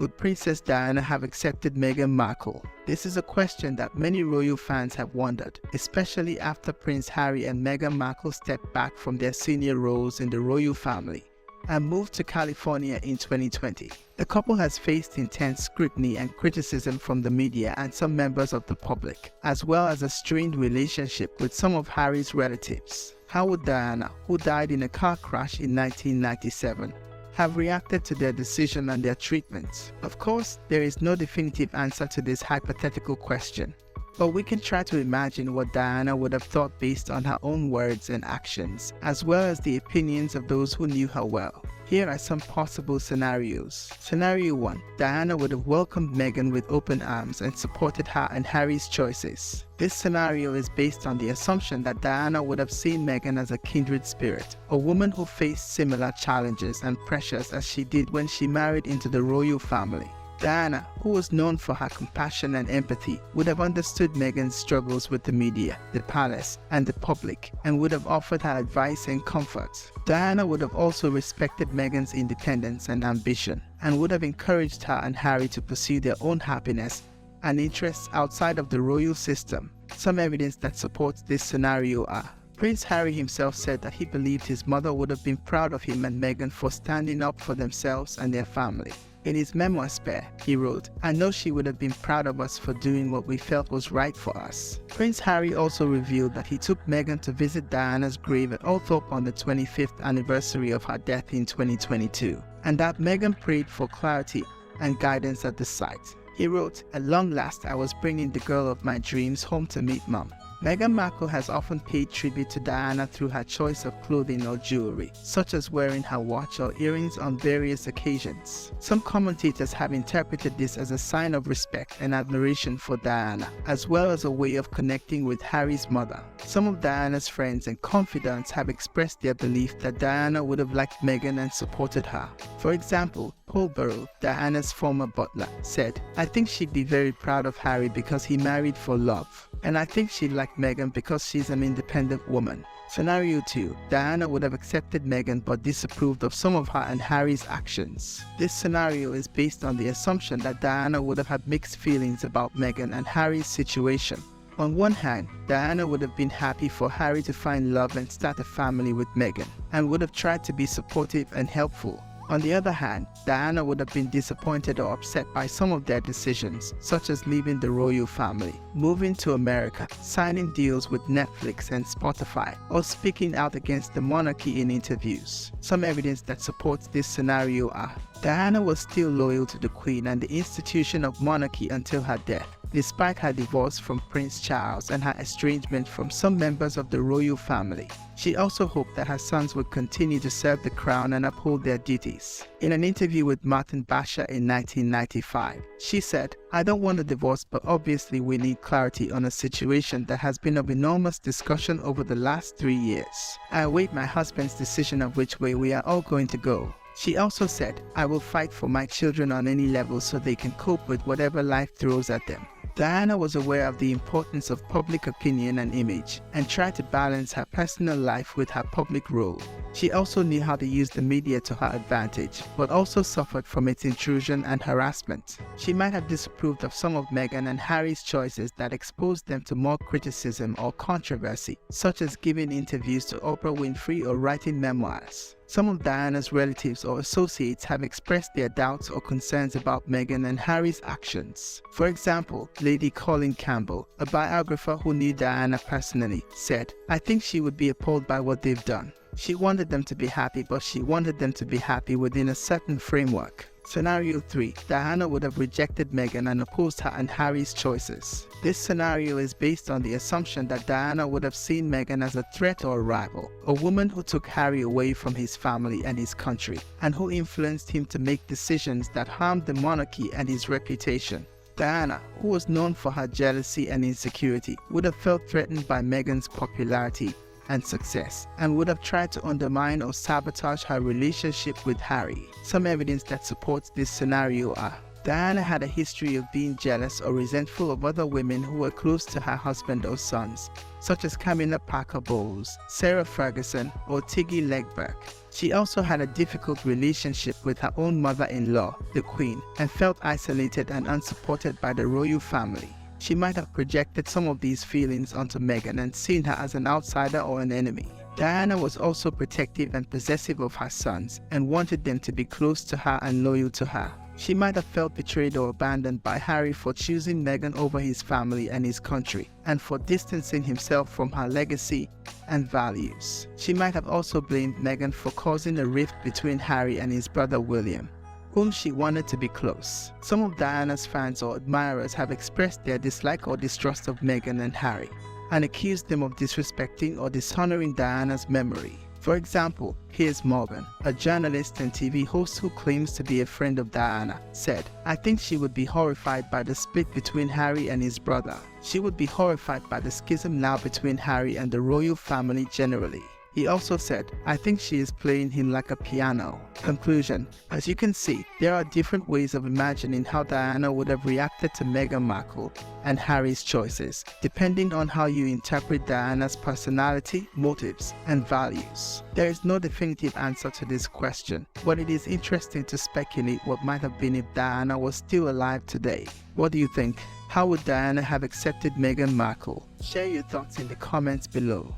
would Princess Diana have accepted Meghan Markle? This is a question that many royal fans have wondered, especially after Prince Harry and Meghan Markle stepped back from their senior roles in the royal family and moved to California in 2020. The couple has faced intense scrutiny and criticism from the media and some members of the public, as well as a strained relationship with some of Harry's relatives. How would Diana, who died in a car crash in 1997, have reacted to their decision and their treatment? Of course, there is no definitive answer to this hypothetical question, but we can try to imagine what Diana would have thought based on her own words and actions, as well as the opinions of those who knew her well. Here are some possible scenarios. Scenario 1. Diana would have welcomed Meghan with open arms and supported her and Harry's choices. This scenario is based on the assumption that Diana would have seen Meghan as a kindred spirit, a woman who faced similar challenges and pressures as she did when she married into the royal family. Diana, who was known for her compassion and empathy, would have understood Meghan's struggles with the media, the palace, and the public, and would have offered her advice and comfort. Diana would have also respected Meghan's independence and ambition, and would have encouraged her and Harry to pursue their own happiness and interests outside of the royal system. Some evidence that supports this scenario are: Prince Harry himself said that he believed his mother would have been proud of him and Meghan for standing up for themselves and their family. In his memoir Spare, he wrote, "I know she would have been proud of us for doing what we felt was right for us." Prince Harry also revealed that he took Meghan to visit Diana's grave at Althorpe on the 25th anniversary of her death in 2022, and that Meghan prayed for clarity and guidance at the site. He wrote, "At long last, I was bringing the girl of my dreams home to meet Mum." Meghan Markle has often paid tribute to Diana through her choice of clothing or jewelry, such as wearing her watch or earrings on various occasions. Some commentators have interpreted this as a sign of respect and admiration for Diana, as well as a way of connecting with Harry's mother. Some of Diana's friends and confidants have expressed their belief that Diana would have liked Meghan and supported her. For example, Paul Burrell, Diana's former butler, said, "I think she'd be very proud of Harry because he married for love. And I think she'd like Meghan because she's an independent woman." Scenario 2. Diana would have accepted Meghan but disapproved of some of her and Harry's actions. This scenario is based on the assumption that Diana would have had mixed feelings about Meghan and Harry's situation. On one hand, Diana would have been happy for Harry to find love and start a family with Meghan, and would have tried to be supportive and helpful. On the other hand, Diana would have been disappointed or upset by some of their decisions, such as leaving the royal family, moving to America, signing deals with Netflix and Spotify, or speaking out against the monarchy in interviews. Some evidence that supports this scenario are: Diana was still loyal to the Queen and the institution of monarchy until her death, despite her divorce from Prince Charles and her estrangement from some members of the royal family. She also hoped that her sons would continue to serve the crown and uphold their duties. In an interview with Martin Basher in 1995, she said, "I don't want a divorce, but obviously we need clarity on a situation that has been of enormous discussion over the last 3 years. I await my husband's decision of which way we are all going to go." She also said, "I will fight for my children on any level so they can cope with whatever life throws at them." Diana was aware of the importance of public opinion and image, and tried to balance her personal life with her public role. She also knew how to use the media to her advantage, but also suffered from its intrusion and harassment. She might have disapproved of some of Meghan and Harry's choices that exposed them to more criticism or controversy, such as giving interviews to Oprah Winfrey or writing memoirs. Some of Diana's relatives or associates have expressed their doubts or concerns about Meghan and Harry's actions. For example, Lady Colin Campbell, a biographer who knew Diana personally, said, "I think she would be appalled by what they've done. She wanted them to be happy, but she wanted them to be happy within a certain framework." Scenario 3. Diana would have rejected Meghan and opposed her and Harry's choices. This scenario is based on the assumption that Diana would have seen Meghan as a threat or a rival, a woman who took Harry away from his family and his country, and who influenced him to make decisions that harmed the monarchy and his reputation. Diana, who was known for her jealousy and insecurity, would have felt threatened by Meghan's popularity and success, and would have tried to undermine or sabotage her relationship with Harry. Some evidence that supports this scenario are: Diana had a history of being jealous or resentful of other women who were close to her husband or sons, such as Camilla Parker Bowles, Sarah Ferguson, or Tiggy Legberg. She also had a difficult relationship with her own mother-in-law, the Queen, and felt isolated and unsupported by the royal family. She might have projected some of these feelings onto Meghan and seen her as an outsider or an enemy. Diana was also protective and possessive of her sons and wanted them to be close to her and loyal to her. She might have felt betrayed or abandoned by Harry for choosing Meghan over his family and his country, and for distancing himself from her legacy and values. She might have also blamed Meghan for causing a rift between Harry and his brother William, whom she wanted to be close. Some of Diana's fans or admirers have expressed their dislike or distrust of Meghan and Harry, and accused them of disrespecting or dishonoring Diana's memory. For example, here's Morgan, a journalist and TV host who claims to be a friend of Diana, said, "I think she would be horrified by the split between Harry and his brother. She would be horrified by the schism now between Harry and the royal family generally." He also said, "I think she is playing him like a piano." Conclusion: as you can see, there are different ways of imagining how Diana would have reacted to Meghan Markle and Harry's choices, depending on how you interpret Diana's personality, motives, and values. There is no definitive answer to this question, but it is interesting to speculate what might have been if Diana was still alive today. What do you think? How would Diana have accepted Meghan Markle? Share your thoughts in the comments below.